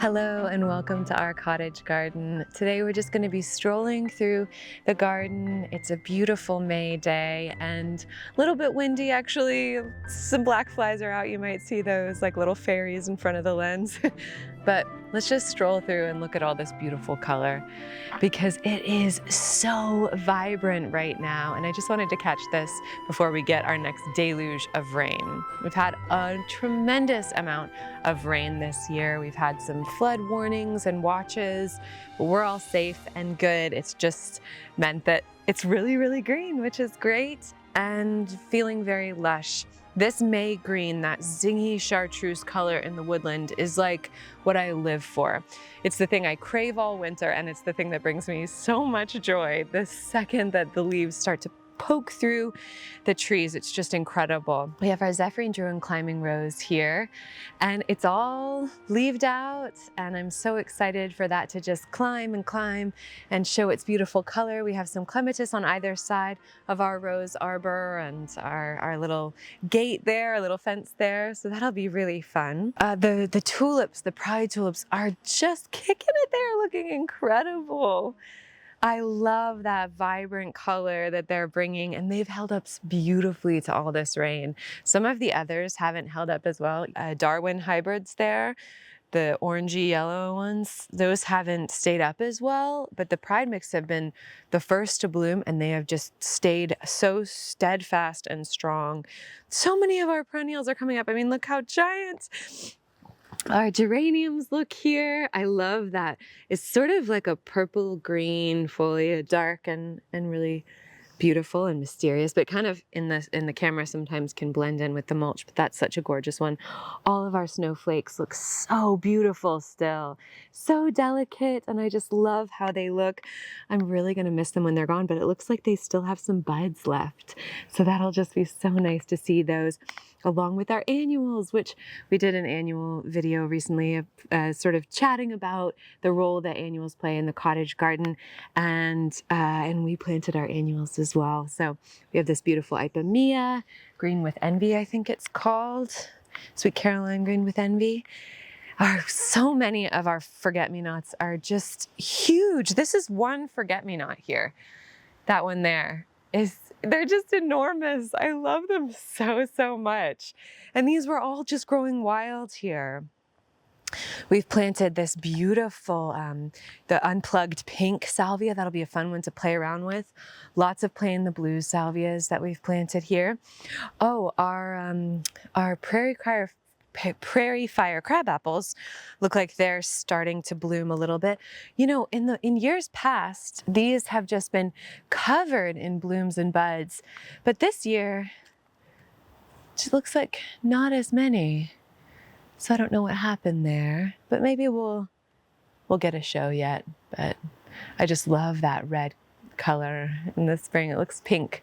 Hello and welcome to our cottage garden. Today we're just going to be strolling through the garden. It's a beautiful May day and a little bit windy actually. Some black flies are out. You might see those like little fairies in front of the lens. But let's just stroll through and look at all this beautiful color because it is so vibrant right now. And I just wanted to catch this before we get our next deluge of rain. We've had a tremendous amount of rain this year. We've had some flood warnings and watches, but we're all safe and good. It's just meant that it's really, really green, which is great, and feeling very lush. This May green, that zingy chartreuse color in the woodland, is like what I live for. It's the thing I crave all winter, and it's the thing that brings me so much joy the second that the leaves start to poke through the trees. It's just incredible. We have our Zephyr Druin climbing rose here, and it's all leaved out, and I'm so excited for that to just climb and climb and show its beautiful color. We have some clematis on either side of our rose arbor and our little gate there, our little fence there, so that'll be really fun. The tulips, the pride tulips, are just kicking it there, looking incredible. I love that vibrant color that they're bringing, and they've held up beautifully to all this rain. Some of the others haven't held up as well. Darwin hybrids there, the orangey yellow ones, those haven't stayed up as well, but the pride mix have been the first to bloom, and they have just stayed so steadfast and strong. So many of our perennials are coming up. I mean, look how giant. Our geraniums, look here. I love that. It's sort of like a purple green foliage, dark and really beautiful and mysterious, but kind of in the camera sometimes can blend in with the mulch, but that's such a gorgeous one. All of our snowflakes look so beautiful still, so delicate, and I just love how they look. I'm really gonna miss them when they're gone, but it looks like they still have some buds left. So that'll just be so nice to see those, along with our annuals, which we did an annual video recently of sort of chatting about the role that annuals play in the cottage garden, and we planted our annuals as well. So we have this beautiful Ipomoea, green with envy, I think it's called. Sweet Caroline green with envy. So many of our forget-me-nots are just huge. This is one forget-me-not here. That one there they're just enormous. I love them so, so much. And these were all just growing wild here. We've planted this beautiful, the unplugged pink salvia. That'll be a fun one to play around with. Lots of plain the blue salvias that we've planted here. Oh, our prairie fire crab apples look like they're starting to bloom a little bit. You know, in years past, these have just been covered in blooms and buds, but this year it just looks like not as many. So I don't know what happened there, but maybe we'll get a show yet. But I just love that red color in the spring. It looks pink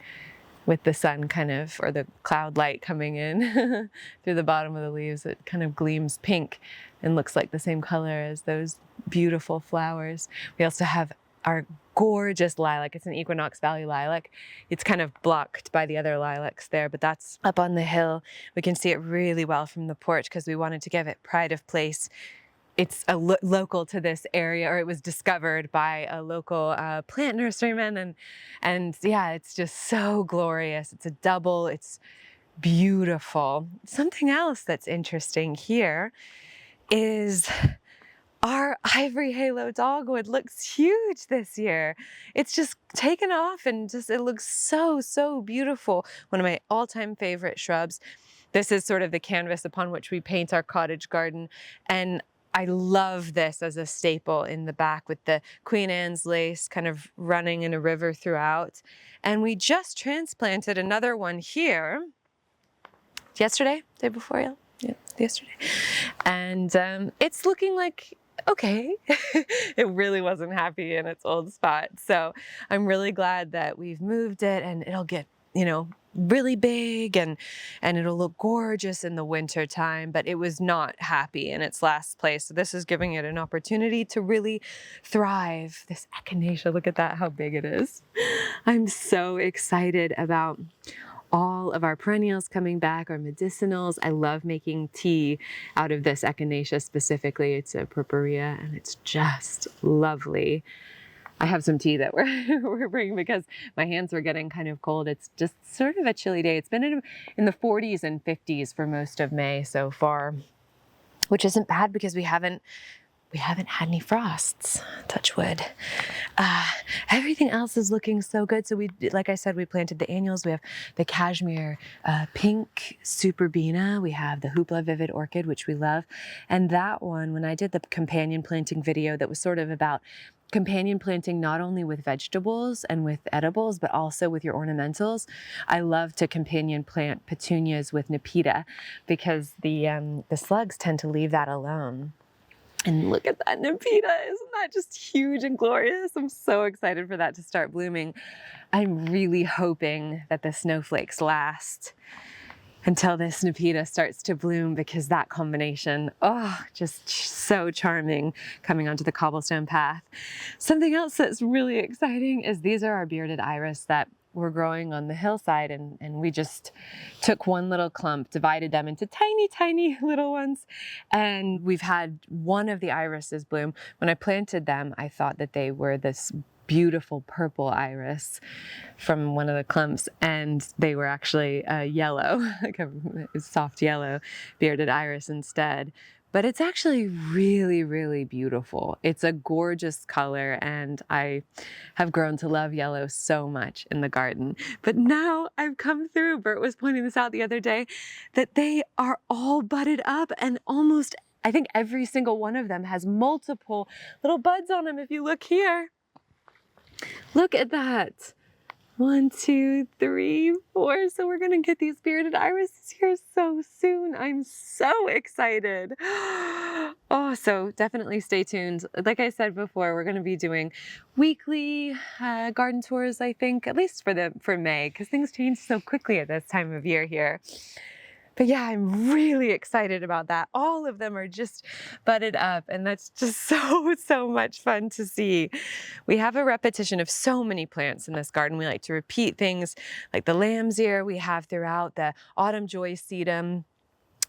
with the sun kind of, or the cloud light coming in through the bottom of the leaves. It kind of gleams pink and looks like the same color as those beautiful flowers. We also have our gorgeous lilac. It's an Equinox Valley lilac. It's kind of blocked by the other lilacs there, but that's up on the hill. We can see it really well from the porch because we wanted to give it pride of place. It's local to this area, or it was discovered by a local plant nurseryman, and yeah, it's just so glorious. It's a double, it's beautiful. Something else that's interesting here is our ivory halo dogwood looks huge this year. It's just taken off and it looks so, so beautiful. One of my all-time favorite shrubs. This is sort of the canvas upon which we paint our cottage garden, and I love this as a staple in the back with the Queen Anne's lace kind of running in a river throughout. And we just transplanted another one here yesterday, day before, yeah, yesterday. And it's looking like, okay, it really wasn't happy in its old spot. So I'm really glad that we've moved it, and it'll get, you know, really big and it'll look gorgeous in the winter time, but it was not happy in its last place. So this is giving it an opportunity to really thrive. This echinacea, look at that, how big it is. I'm so excited about all of our perennials coming back, our medicinals. I love making tea out of this echinacea specifically. It's a purpurea and it's just lovely. I have some tea that we're bringing because my hands were getting kind of cold. It's just sort of a chilly day. It's been in the 40s and 50s for most of May so far, which isn't bad because we haven't had any frosts, touch wood. Everything else is looking so good. So like I said, we planted the annuals. We have the cashmere pink superbena. We have the hoopla vivid orchid, which we love. And that one, when I did the companion planting video that was sort of about companion planting not only with vegetables and with edibles, but also with your ornamentals. I love to companion plant petunias with Nepeta because the slugs tend to leave that alone. And look at that Nepeta, isn't that just huge and glorious? I'm so excited for that to start blooming. I'm really hoping that the snowflakes last until this Nepeta starts to bloom because that combination, oh, just so charming coming onto the cobblestone path. Something else that's really exciting is these are our bearded iris that were growing on the hillside, and we just took one little clump, divided them into tiny, tiny little ones, and we've had one of the irises bloom. When I planted them, I thought that they were this beautiful purple iris from one of the clumps, and they were actually a yellow, like a soft yellow bearded iris instead. But it's actually really, really beautiful. It's a gorgeous color, and I have grown to love yellow so much in the garden. But now I've come through, Bert was pointing this out the other day, that they are all budded up, and almost, I think every single one of them has multiple little buds on them. If you look here, look at that. 1, 2, 3, 4. So we're gonna get these bearded irises here so soon. I'm so excited. Oh, so definitely stay tuned. Like I said before, we're gonna be doing weekly garden tours, I think, at least for May, because things change so quickly at this time of year here. But yeah, I'm really excited about that. All of them are just budded up, and that's just so much fun to see. We have a repetition of so many plants in this garden. We like to repeat things like the lamb's ear we have throughout, the autumn joy sedum.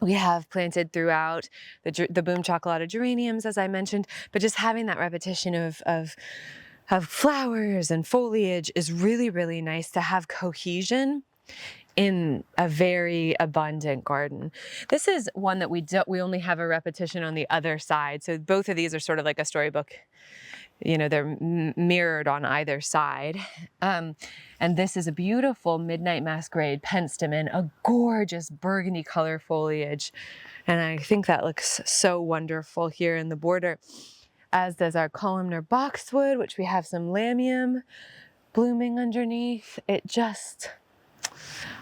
We have planted throughout the boom chocolate geraniums, as I mentioned, but just having that repetition of flowers and foliage is really, really nice to have cohesion in a very abundant garden. This is one that we only have a repetition on the other side. So both of these are sort of like a storybook. You know, they're mirrored on either side. And this is a beautiful midnight masquerade penstemon, a gorgeous burgundy color foliage. And I think that looks so wonderful here in the border, as does our columnar boxwood, which we have some lamium blooming underneath.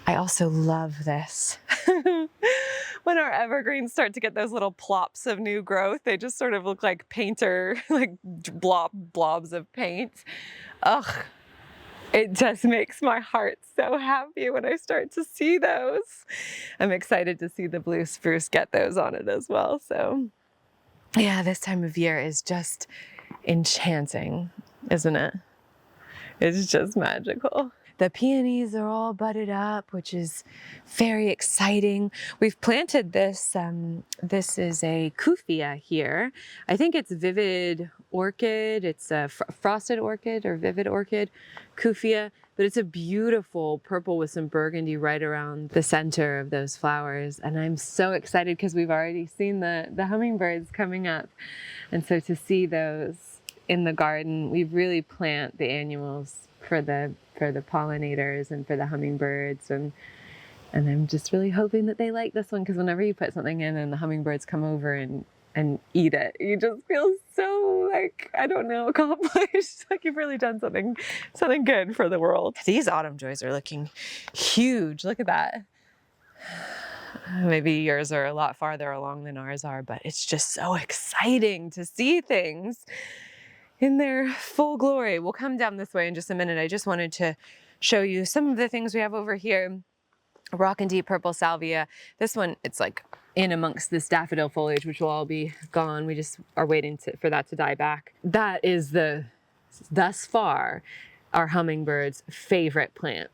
I also love this. When our evergreens start to get those little plops of new growth, they just sort of look like painter, like blobs of paint. Ugh, it just makes my heart so happy when I start to see those. I'm excited to see the blue spruce get those on it as well. So yeah, this time of year is just enchanting, isn't it? It's just magical. The peonies are all budded up, which is very exciting. We've planted this, this is a kufia here. I think it's vivid orchid. It's a frosted orchid or vivid orchid kufia, but it's a beautiful purple with some burgundy right around the center of those flowers. And I'm so excited because we've already seen the hummingbirds coming up. And so to see those in the garden, we really plant the annuals for the pollinators and for the hummingbirds, and I'm just really hoping that they like this one, because whenever you put something in and the hummingbirds come over and eat it, you just feel so, like, I don't know, accomplished. Like you've really done something good for the world. These autumn joys are looking huge. Look at that. Maybe yours are a lot farther along than ours are, but it's just so exciting to see things in their full glory. We'll come down this way in just a minute. I just wanted to show you some of the things we have over here. Rock and deep purple salvia. This one, it's like in amongst this daffodil foliage, which will all be gone. We just are waiting for that to die back. That is thus far, our hummingbirds' favorite plant.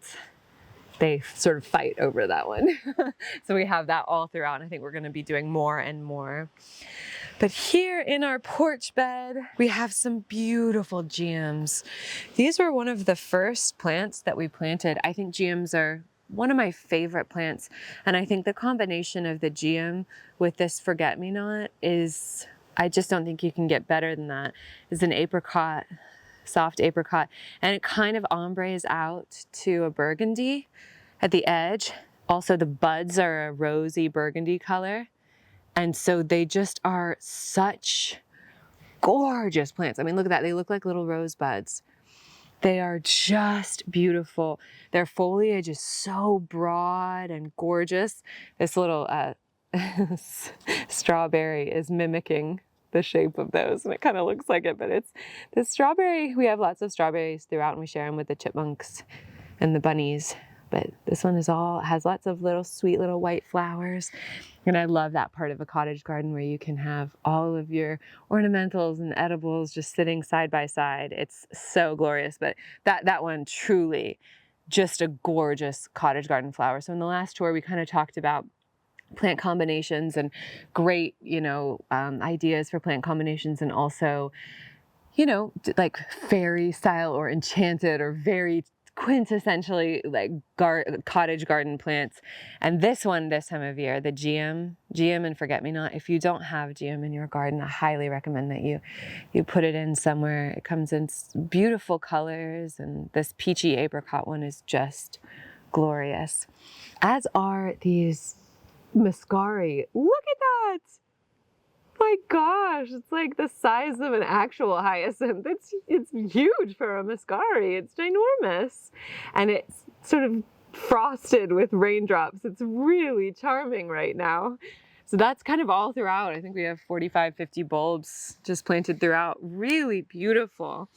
they sort of fight over that one. So we have that all throughout, and I think we're going to be doing more and more. But here in our porch bed, we have some beautiful geums. These were one of the first plants that we planted. I think geums are one of my favorite plants, and I think the combination of the geum with this forget-me-not is, I just don't think you can get better than that. It's an apricot, soft apricot, and it kind of ombres out to a burgundy at the edge. Also, the buds are a rosy burgundy color, and so they just are such gorgeous plants. I mean, look at that. They look like little rosebuds. They are just beautiful. Their foliage is so broad and gorgeous. This little strawberry is mimicking the shape of those, and it kind of looks like it, but it's the strawberry. We have lots of strawberries throughout, and we share them with the chipmunks and the bunnies. But this one has lots of little sweet little white flowers. And I love that part of a cottage garden where you can have all of your ornamentals and edibles just sitting side by side. It's so glorious. But that one truly just a gorgeous cottage garden flower. So in the last tour, we kind of talked about plant combinations and great, ideas for plant combinations, and also, like fairy style or enchanted or very quintessentially like cottage garden plants. And this one, this time of year, the geum and forget-me-not. If you don't have geum in your garden, I highly recommend that you put it in somewhere. It comes in beautiful colors, and this peachy apricot one is just glorious, as are these muscari. Look at that! My gosh, it's like the size of an actual hyacinth. It's huge for a muscari. It's ginormous. And it's sort of frosted with raindrops. It's really charming right now. So that's kind of all throughout. I think we have 45, 50 bulbs just planted throughout. Really beautiful.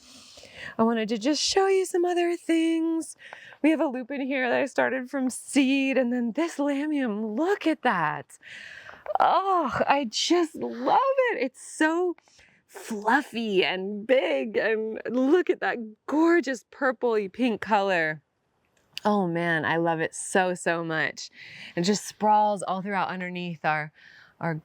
I wanted to just show you some other things. We have a lupin here that I started from seed, and then this lamium, look at that. Oh, I just love it. It's so fluffy and big, and look at that gorgeous purpley pink color. Oh man, I love it so, so much. It just sprawls all throughout underneath our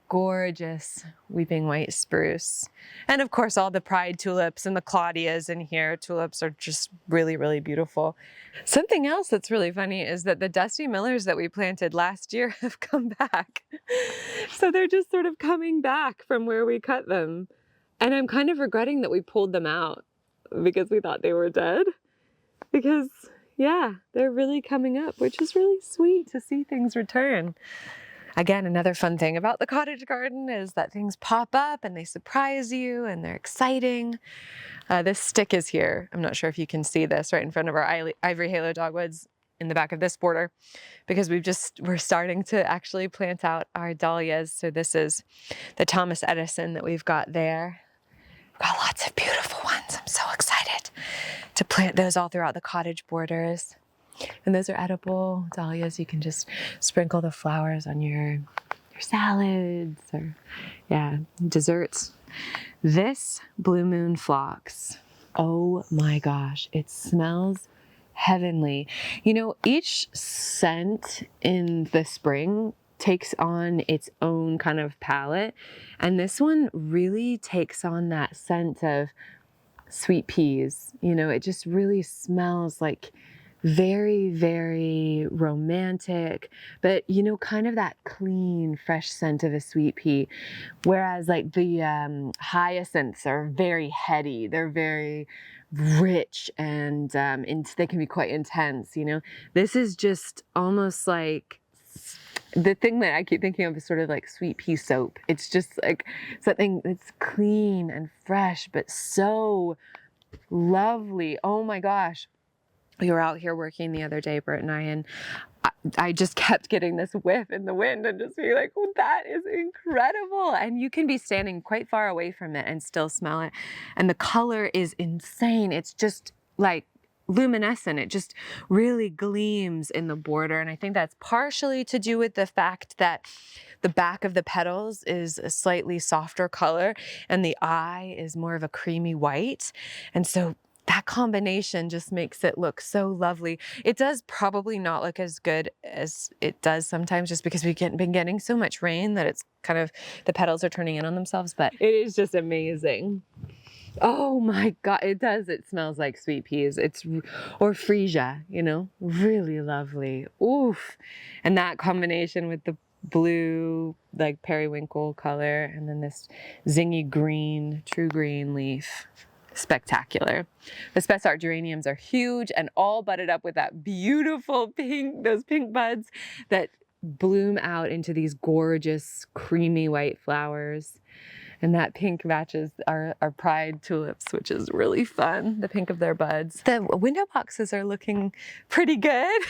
gorgeous weeping white spruce. And of course, all the pride tulips and the Claudias in here. Tulips are just really, really beautiful. Something else that's really funny is that the Dusty Millers that we planted last year have come back. So they're just sort of coming back from where we cut them. And I'm kind of regretting that we pulled them out because we thought they were dead. Because yeah, they're really coming up, which is really sweet to see things return. Again, another fun thing about the cottage garden is that things pop up and they surprise you and they're exciting. This stick is here. I'm not sure if you can see this right in front of our ivory halo dogwoods in the back of this border, because we're starting to actually plant out our dahlias. So this is the Thomas Edison that we've got there. We've got lots of beautiful ones. I'm so excited to plant those all throughout the cottage borders. And those are edible dahlias. You can just sprinkle the flowers on your salads or, desserts. This Blue Moon Phlox, oh my gosh, it smells heavenly. Each scent in the spring takes on its own kind of palette. And this one really takes on that scent of sweet peas. It just really smells like very, very romantic, but kind of that clean, fresh scent of a sweet pea. Whereas like the hyacinths are very heady, they're very rich, and they can be quite intense. This is just almost like, the thing that I keep thinking of is sort of like sweet pea soap. It's just like something that's clean and fresh, but so lovely. Oh my gosh. We were out here working the other day, Bert and I just kept getting this whiff in the wind and just being like, oh, that is incredible. And you can be standing quite far away from it and still smell it. And the color is insane. It's just like luminescent. It just really gleams in the border. And I think that's partially to do with the fact that the back of the petals is a slightly softer color and the eye is more of a creamy white. And so that combination just makes it look so lovely. It does probably not look as good as it does sometimes just because we've been getting so much rain that it's kind of, the petals are turning in on themselves, but it is just amazing. Oh my God, it does. It smells like sweet peas. Or freesia, you know, really lovely. Oof. And that combination with the blue, like periwinkle color, and then this zingy green, true green leaf. Spectacular. The Spessart geraniums are huge and all budded up with that beautiful pink, those pink buds that bloom out into these gorgeous creamy white flowers. And that pink matches our pride tulips, which is really fun, the pink of their buds. The window boxes are looking pretty good.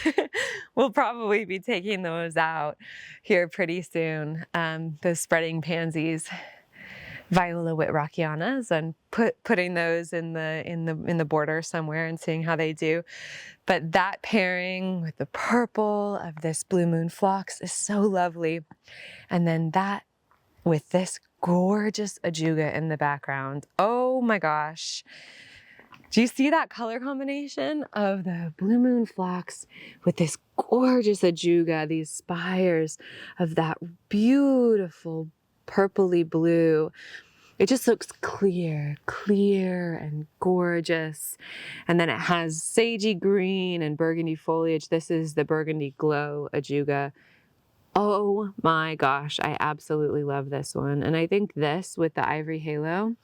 We'll probably be taking those out here pretty soon. Those spreading pansies, Viola Whitrockianas, and putting those in the border somewhere and seeing how they do. But that pairing with the purple of this blue moon phlox is so lovely. And then that with this gorgeous ajuga in the background. Oh my gosh. Do you see that color combination of the blue moon phlox with this gorgeous ajuga, these spires of that beautiful purpley blue? It just looks clear and gorgeous. And then it has sagey green and burgundy foliage. This is the burgundy glow ajuga. Oh my gosh, I absolutely love this one. And I think this with the ivory halo,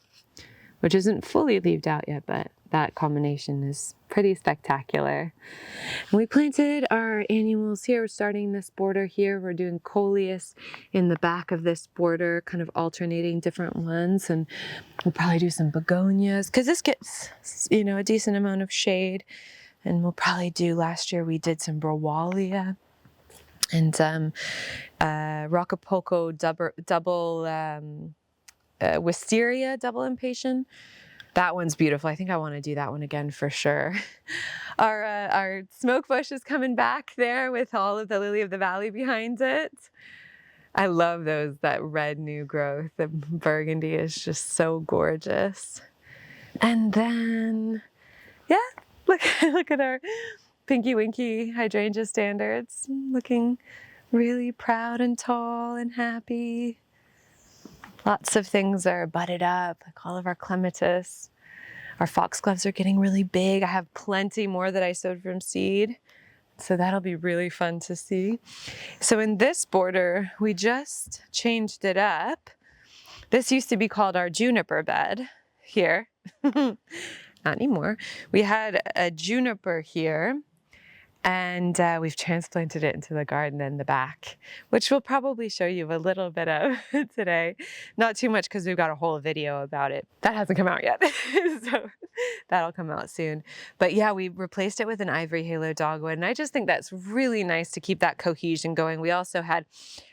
which isn't fully leaved out yet, but that combination is pretty spectacular. And we planted our annuals here. We're starting this border here. We're doing coleus in the back of this border, kind of alternating different ones. And we'll probably do some begonias because this gets, you know, a decent amount of shade. And we'll probably do, last year we did some Brawalia and Rockapulco double wisteria, double impatient. That one's beautiful. I think I want to do that one again for sure. Our smoke bush is coming back there with all of the lily of the valley behind it. I love those, that red new growth. The burgundy is just so gorgeous. And then, yeah, look at our Pinky Winky hydrangea standards, looking really proud and tall and happy. Lots of things are budded up, like all of our clematis. Our foxgloves are getting really big. I have plenty more that I sowed from seed, so that'll be really fun to see. So in this border, we just changed it up. This used to be called our juniper bed here. Not anymore. We had a juniper here, and we've transplanted it into the garden in the back, which we'll probably show you a little bit of today. Not too much because we've got a whole video about it. That hasn't come out yet, so that'll come out soon. But yeah, we replaced it with an ivory halo dogwood, and I just think that's really nice to keep that cohesion going. We also had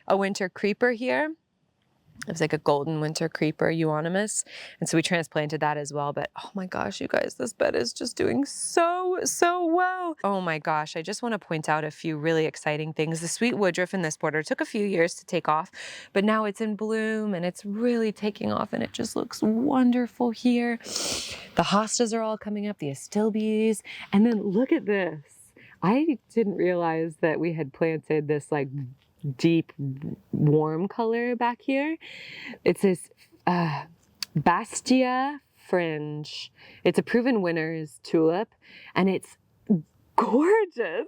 a winter creeper here. It was like a golden winter creeper, euonymus. And so we transplanted that as well. But oh my gosh, you guys, this bed is just doing so well. Oh my gosh, I just want to point out a few really exciting things. The sweet woodruff in this border took a few years to take off, but now it's in bloom and it's really taking off and it just looks wonderful here. The hostas are all coming up, the astilbes. And then look at this. I didn't realize that we had planted this like deep warm color back here. It's this Bastia fringe. It's a proven winner's tulip and it's gorgeous,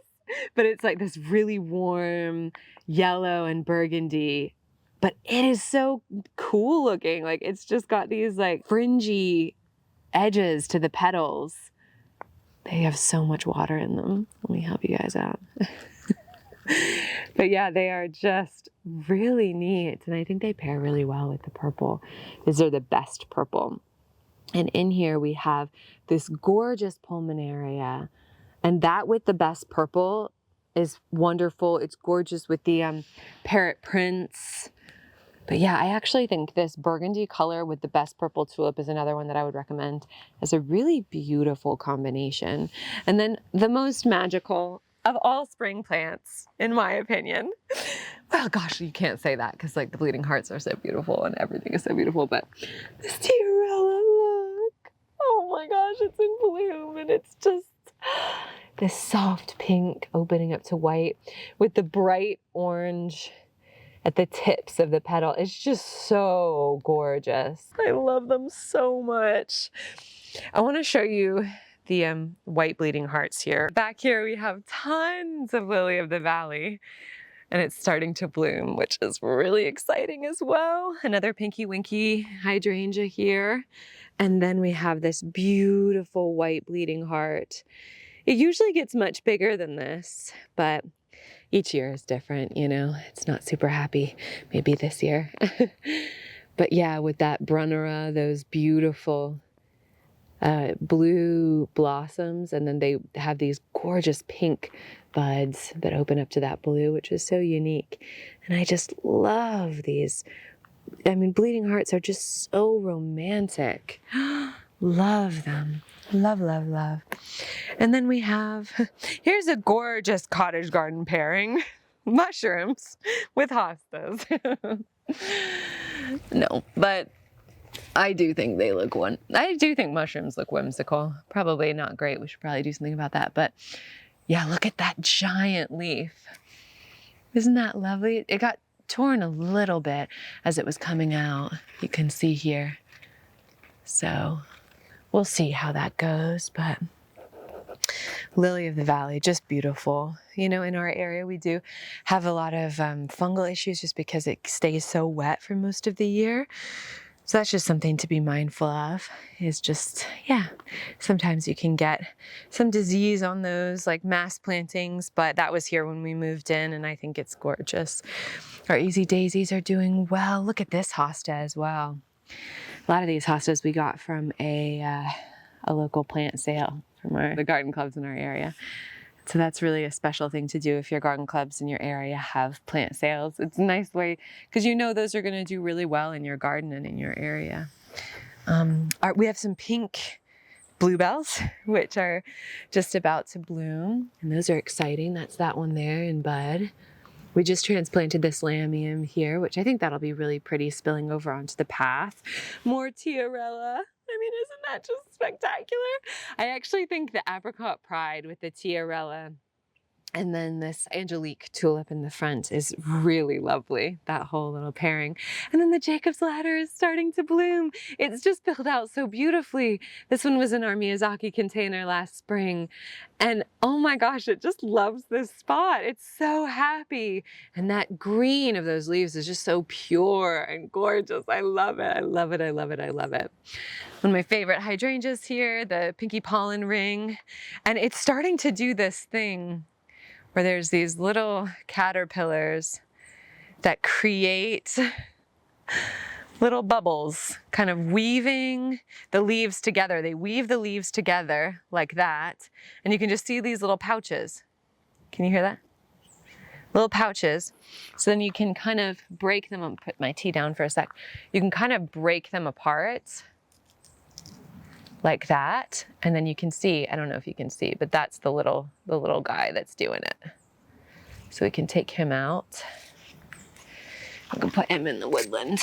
but it's like this really warm yellow and burgundy, but it is so cool looking. Like it's just got these like fringy edges to the petals. They have so much water in them. Let me help you guys out. But yeah, they are just really neat. And I think they pair really well with the purple. These are the best purple. And in here we have this gorgeous pulmonaria. And that with the best purple is wonderful. It's gorgeous with the parrot prints. But yeah, I actually think this burgundy color with the best purple tulip is another one that I would recommend as a really beautiful combination. And then the most magical of all spring plants, in my opinion. Well, gosh, you can't say that because like the bleeding hearts are so beautiful and everything is so beautiful, but this Tiarella, look. Oh my gosh, it's in bloom. them, and it's just this soft pink opening up to white with the bright orange at the tips of the petal. It's just so gorgeous. I love them so much. I want to show you the white bleeding hearts here. Back here we have tons of lily of the valley, and it's starting to bloom, which is really exciting as well. Another pinky winky hydrangea here. And then we have this beautiful white bleeding heart. It usually gets much bigger than this, but each year is different, you know. It's not super happy, maybe this year. But yeah, with that Brunnera, those beautiful blue blossoms, and then they have these gorgeous pink buds that open up to that blue, which is so unique. And I just love these. I mean, bleeding hearts are just so romantic. Love them. Love, love, love. And then we have, here's a gorgeous cottage garden pairing. Mushrooms with hostas. No, but I do think they look I do think mushrooms look whimsical. Probably not great. We should probably do something about that. But yeah, look at that giant leaf. Isn't that lovely? It got torn a little bit as it was coming out. You can see here. So we'll see how that goes, but lily of the valley, just beautiful. You know, in our area, we do have a lot of fungal issues just because it stays so wet for most of the year. So that's just something to be mindful of, is just, yeah, sometimes you can get some disease on those like mass plantings, but that was here when we moved in, and I think it's gorgeous. Our easy daisies are doing well. Look at this hosta as well. A lot of these hostas we got from a local plant sale from the garden clubs in our area. So that's really a special thing to do if your garden clubs in your area have plant sales. It's a nice way, because you know those are going to do really well in your garden and in your area. We have some pink bluebells, which are just about to bloom, and those are exciting. That's that one there in bud. We just transplanted this Lamium here, which I think that'll be really pretty spilling over onto the path. More Tiarella. I mean, isn't that just spectacular? I actually think the apricot pride with the Tiarella and then this Angelique tulip in the front is really lovely, that whole little pairing. And then the Jacob's ladder is starting to bloom. It's just filled out so beautifully. This one was in our Miyazaki container last spring. And oh my gosh, it just loves this spot. It's so happy. And that green of those leaves is just so pure and gorgeous. I love it. I love it. I love it. I love it. One of my favorite hydrangeas here, the pinky pollen ring. And it's starting to do this thing where there's these little caterpillars that create little bubbles, kind of weaving the leaves together. They weave the leaves together like that, and you can just see these little pouches. Can you hear that? Little pouches. So then you can kind of break them. I'll put my tea down for a sec. You can kind of break them apart like that, and then you can see, I don't know if you can see, but that's the little guy that's doing it. So we can take him out. I can put him in the woodland.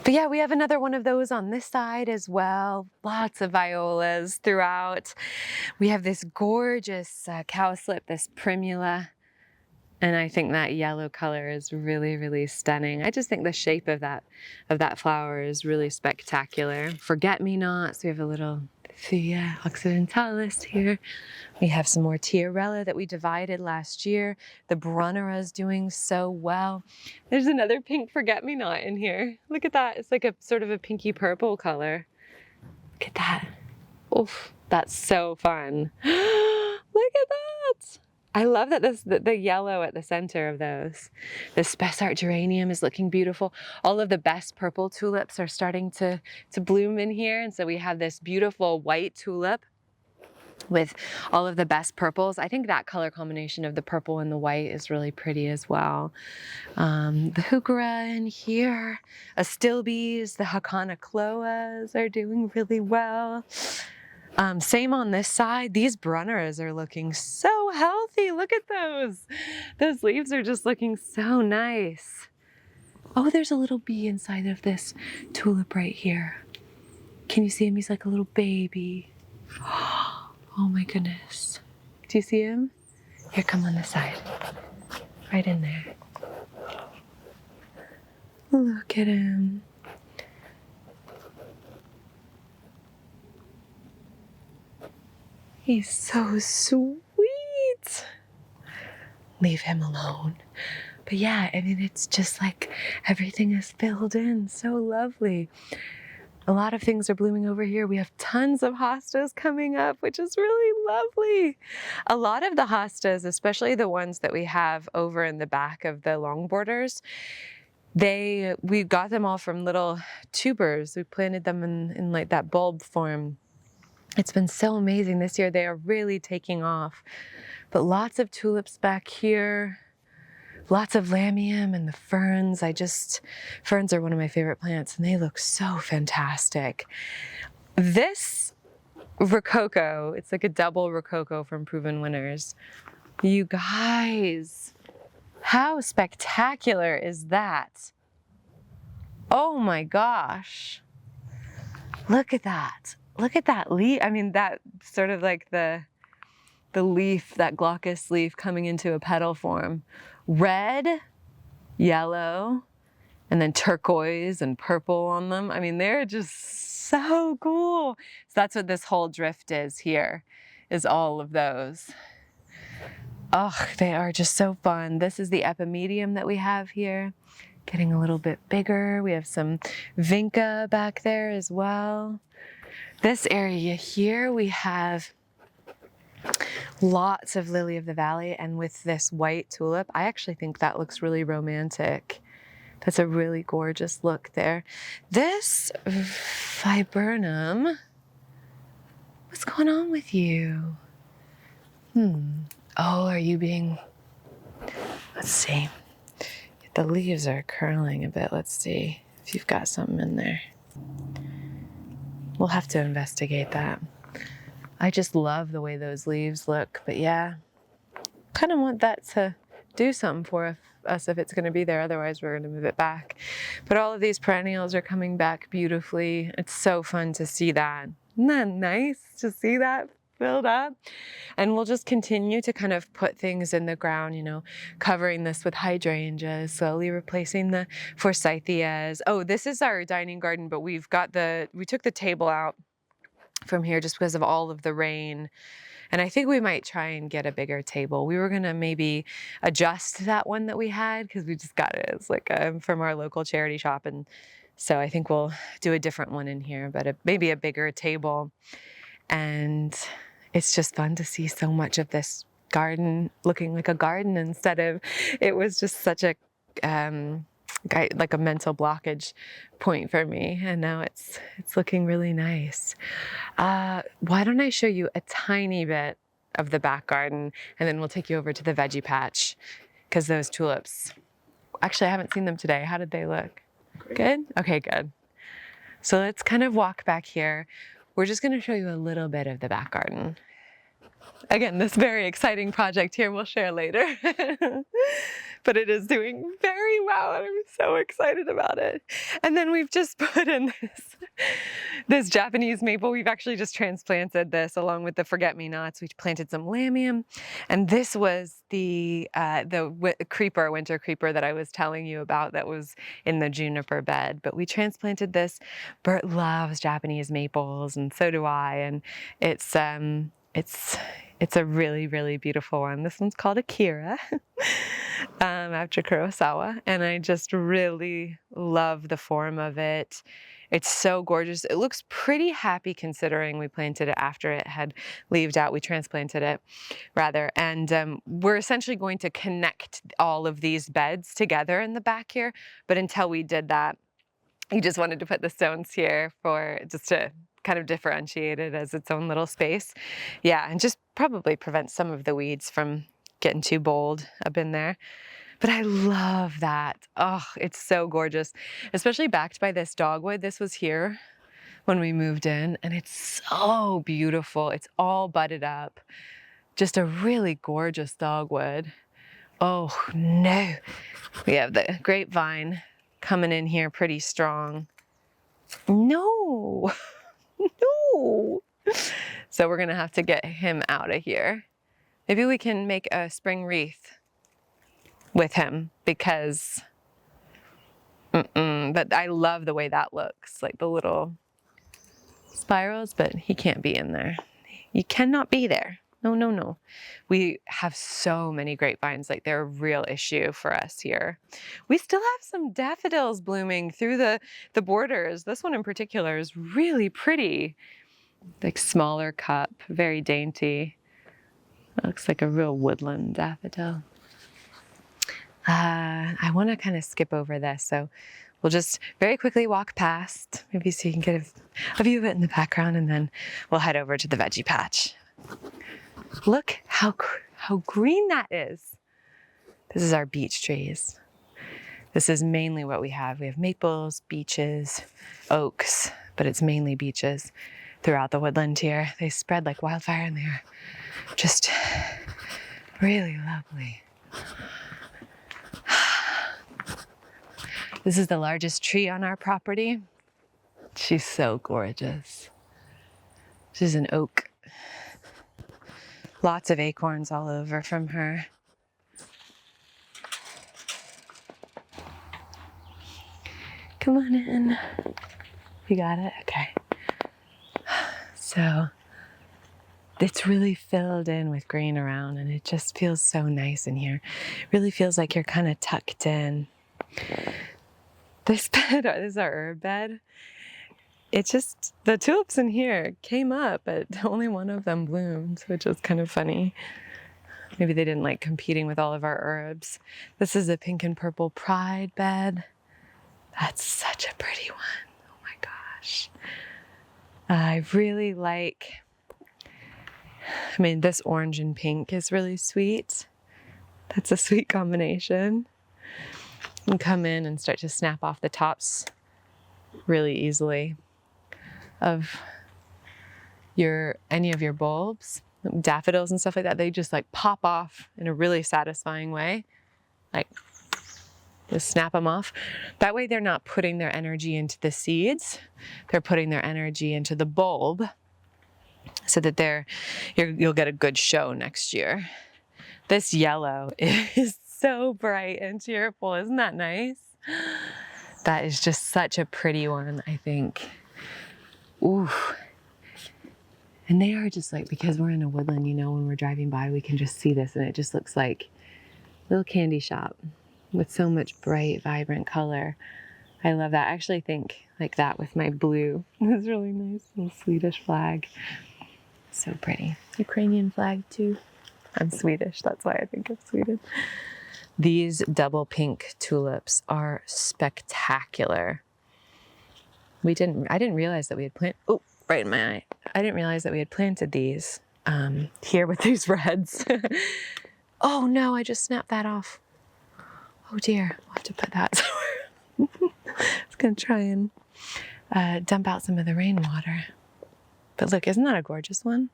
But yeah, we have another one of those on this side as well. Lots of violas throughout. We have this gorgeous cowslip, this Primula. And I think that yellow color is really, really stunning. I just think the shape of that flower is really spectacular. Forget-me-nots, we have a little Thea occidentalis here. We have some more Tiarella that we divided last year. The Brunnera is doing so well. There's another pink forget-me-not in here. Look at that, it's like a sort of a pinky purple color. Look at that. Oof, that's so fun. Look at that. I love that the yellow at the center of those. The Spessart geranium is looking beautiful. All of the best purple tulips are starting to bloom in here. And so we have this beautiful white tulip with all of the best purples. I think that color combination of the purple and the white is really pretty as well. The heuchera in here, astilbes, the Hakana cloas are doing really well. Same on this side. These Brunneras are looking so healthy. Look at those. Those leaves are just looking so nice. Oh, there's a little bee inside of this tulip right here. Can you see him? He's like a little baby. Oh my goodness. Do you see him? Here, come on this side. Right in there. Look at him. He's so sweet. Leave him alone. But yeah, I mean, it's just like everything is filled in. So lovely. A lot of things are blooming over here. We have tons of hostas coming up, which is really lovely. A lot of the hostas, especially the ones that we have over in the back of the long borders, we got them all from little tubers. We planted them in like that bulb form. It's been so amazing this year. They are really taking off. But lots of tulips back here. Lots of lamium and the ferns. Ferns are one of my favorite plants and they look so fantastic. This rococo, it's like a double rococo from Proven Winners. You guys, how spectacular is that? Oh my gosh. Look at that. Look at that leaf. I mean, that sort of like the leaf, that glaucous leaf coming into a petal form. Red, yellow, and then turquoise and purple on them. I mean, they're just so cool. So that's what this whole drift is here, is all of those. Oh, they are just so fun. This is the epimedium that we have here, getting a little bit bigger. We have some vinca back there as well. This area here, we have lots of lily of the valley, and with this white tulip, I actually think that looks really romantic. That's a really gorgeous look there. This viburnum, what's going on with you? Oh, are you being, let's see. The leaves are curling a bit. Let's see if you've got something in there. We'll have to investigate that. I just love the way those leaves look, but yeah, kind of want that to do something for us if it's going to be there. Otherwise, we're going to move it back. But all of these perennials are coming back beautifully. It's so fun to see that. Isn't that nice to see that filled up? And we'll just continue to kind of put things in the ground, you know, covering this with hydrangeas, slowly replacing the forsythias. Oh, this is our dining garden, but we took the table out from here just because of all of the rain. And I think we might try and get a bigger table. We were gonna maybe adjust that one that we had because we just got it. It's like from our local charity shop. And so I think we'll do a different one in here, but maybe a bigger table. And it's just fun to see so much of this garden looking like a garden instead of, it was just such a, like a mental blockage point for me, and now it's looking really nice. Why don't I show you a tiny bit of the back garden, and then we'll take you over to the veggie patch, because those tulips, actually I haven't seen them today. How did they look? Great. Good? Okay, good. So let's kind of walk back here. We're just going to show you a little bit of the back garden. Again, this very exciting project here we'll share later. But it is doing very well, and I'm so excited about it. And then we've just put in this Japanese maple. We've actually just transplanted this along with the forget-me-nots. We planted some lamium, and this was the winter creeper that I was telling you about that was in the juniper bed. But we transplanted this. Bert loves Japanese maples, and so do I. And it's a really, really beautiful one. This one's called Akira, after Kurosawa, and I just really love the form of it. It's so gorgeous. It looks pretty happy considering we planted it after it had leaved out. We transplanted it, rather, and we're essentially going to connect all of these beds together in the back here, but until we did that, he just wanted to put the stones here for just to kind of differentiate it as its own little space. Yeah, and just probably prevent some of the weeds from getting too bold up in there. But I love that. Oh, it's so gorgeous, especially backed by this dogwood. This was here when we moved in, and it's so beautiful. It's all budded up. Just a really gorgeous dogwood. Oh no, we have the grapevine coming in here pretty strong. No. No. So we're gonna have to get him out of here. Maybe we can make a spring wreath with him because, but I love the way that looks, like the little spirals, but he can't be in there. You cannot be there. No, no, no. We have so many grapevines, like they're a real issue for us here. We still have some daffodils blooming through the borders. This one in particular is really pretty. Like smaller cup, very dainty. Looks like a real woodland daffodil. I want to kind of skip over this, so we'll just very quickly walk past, maybe so you can get a view of it in the background, and then we'll head over to the veggie patch. Look how green that is. This is our beech trees. This is mainly what we have. We have maples, beeches, oaks, but it's mainly beeches throughout the woodland here. They spread like wildfire and they're just really lovely. This is the largest tree on our property. She's so gorgeous. She's an oak. Lots of acorns all over from her. Come on in. You got it? Okay. So it's really filled in with green around and it just feels so nice in here. It really feels like you're kind of tucked in. This bed, this is our herb bed. It just, the tulips in here came up, but only one of them bloomed, which is kind of funny. Maybe they didn't like competing with all of our herbs. This is a pink and purple pride bed. That's such a pretty one. Oh my gosh. I really like, this orange and pink is really sweet. That's a sweet combination. You can come in and start to snap off the tops really easily of any of your bulbs. Daffodils and stuff like that, they just like pop off in a really satisfying way. Like, just snap them off. That way they're not putting their energy into the seeds. They're putting their energy into the bulb so that you'll get a good show next year. This yellow is so bright and cheerful. Isn't that nice? That is just such a pretty one, I think. Ooh. And they are just like, because we're in a woodland, when we're driving by, we can just see this and it just looks like a little candy shop with so much bright, vibrant color. I love that. I actually think like that with my blue. It's really nice. Little Swedish flag. So pretty. Ukrainian flag too. I'm Swedish. That's why I think of Sweden. These double pink tulips are spectacular. I didn't realize that we had planted, oh, right in my eye. I didn't realize that we had planted these here with these reds. Oh no, I just snapped that off. Oh dear, I'll have to put that somewhere. I was gonna try and dump out some of the rainwater. But look, isn't that a gorgeous one?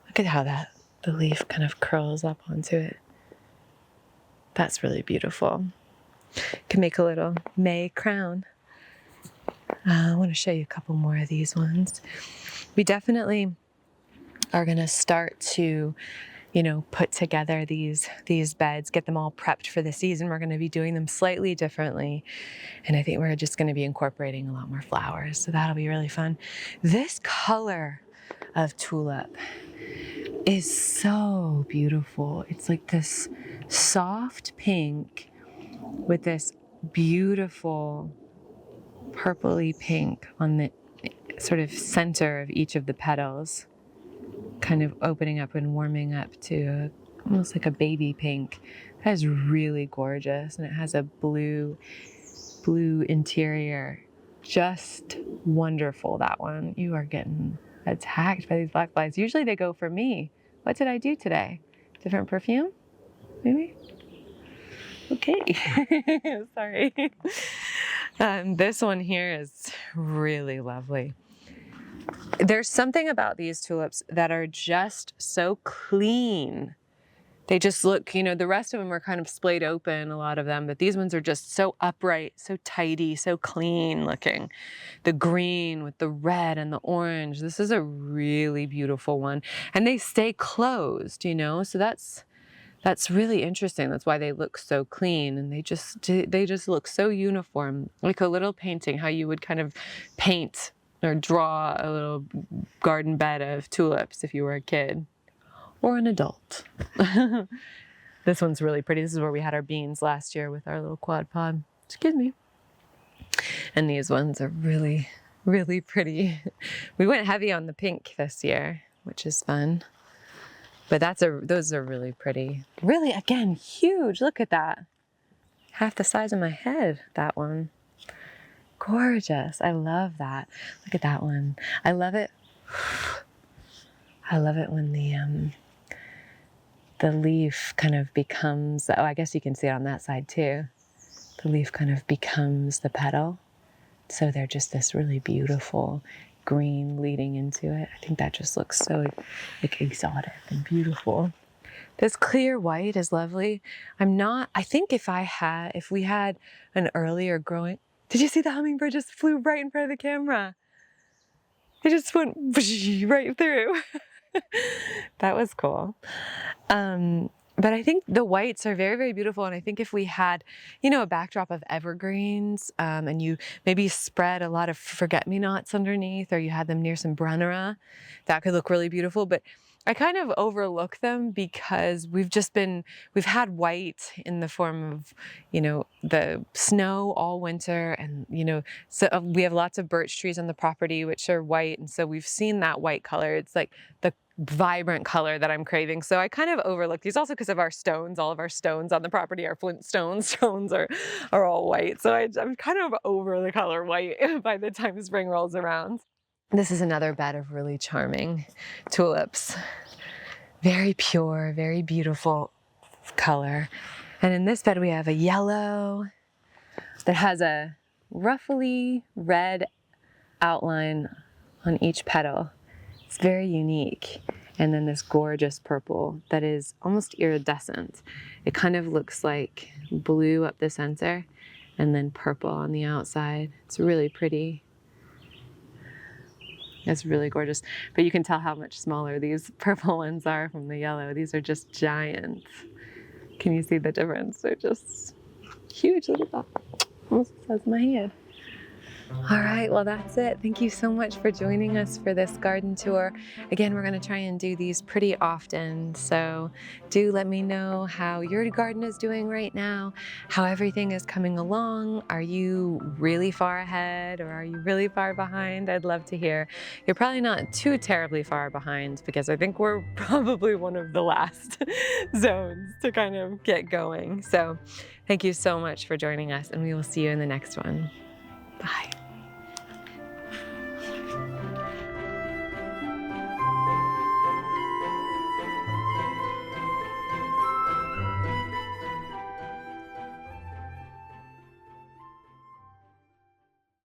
Look at how the leaf kind of curls up onto it. That's really beautiful. Can make a little May crown. I want to show you a couple more of these ones. We definitely are going to start to, put together these beds, get them all prepped for the season. We're going to be doing them slightly differently. And I think we're just going to be incorporating a lot more flowers. So that'll be really fun. This color of tulip is so beautiful. It's like this soft pink with this beautiful purpley pink on the sort of center of each of the petals, kind of opening up and warming up to almost like a baby pink. That is really gorgeous, and it has a blue interior. Just wonderful, that one. You are getting attacked by these black flies. Usually they go for me. What did I do today? Different perfume? Maybe? Okay. Sorry. This one here is really lovely. There's something about these tulips that are just so clean. They just look, you know, the rest of them are kind of splayed open, a lot of them, but these ones are just so upright, so tidy, so clean looking. The green with the red and the orange. This is a really beautiful one. And they stay closed, you know, so that's really interesting. That's why they look so clean, and they just look so uniform, like a little painting, how you would kind of paint or draw a little garden bed of tulips if you were a kid. Or an adult. This one's really pretty. This is where we had our beans last year with our little quad pod. Excuse me. And these ones are really, really pretty. We went heavy on the pink this year, which is fun. But those are really pretty. Really, again, huge. Look at that. Half the size of my head, that one. Gorgeous. I love that. Look at that one. I love it. I love it when the leaf kind of becomes, oh, I guess you can see it on that side too. The leaf kind of becomes the petal. So they're just this really beautiful green leading into it. I think that just looks so like exotic and beautiful. This clear white is lovely. I think if we had an earlier growing, did you see the hummingbird just flew right in front of the camera? It just went right through. That was cool. But I think the whites are very, very beautiful. And I think if we had, you know, a backdrop of evergreens, and you maybe spread a lot of forget-me-nots underneath, or you had them near some Brunnera, that could look really beautiful. But I kind of overlook them because we've had white in the form of, you know, the snow all winter. And, you know, so we have lots of birch trees on the property, which are white. And so we've seen that white color. It's like the vibrant color that I'm craving. So I kind of overlook these also because of our stones. All of our stones on the property are flint stones. Stones are all white. So I'm kind of over the color white by the time spring rolls around. This is another bed of really charming tulips. Very pure, very beautiful color. And in this bed we have a yellow that has a roughly red outline on each petal. It's very unique. And then this gorgeous purple that is almost iridescent. It kind of looks like blue up the center and then purple on the outside. It's really pretty. It's really gorgeous. But you can tell how much smaller these purple ones are from the yellow. These are just giants. Can you see the difference? They're just huge. Look at that. Almost the size of my head. All right, well, that's it. Thank you so much for joining us for this garden tour. Again, we're going to try and do these pretty often, so do let me know how your garden is doing right now, how everything is coming along. Are you really far ahead or are you really far behind? I'd love to hear. You're probably not too terribly far behind because I think we're probably one of the last zones to kind of get going. So thank you so much for joining us, and we will see you in the next one. Bye.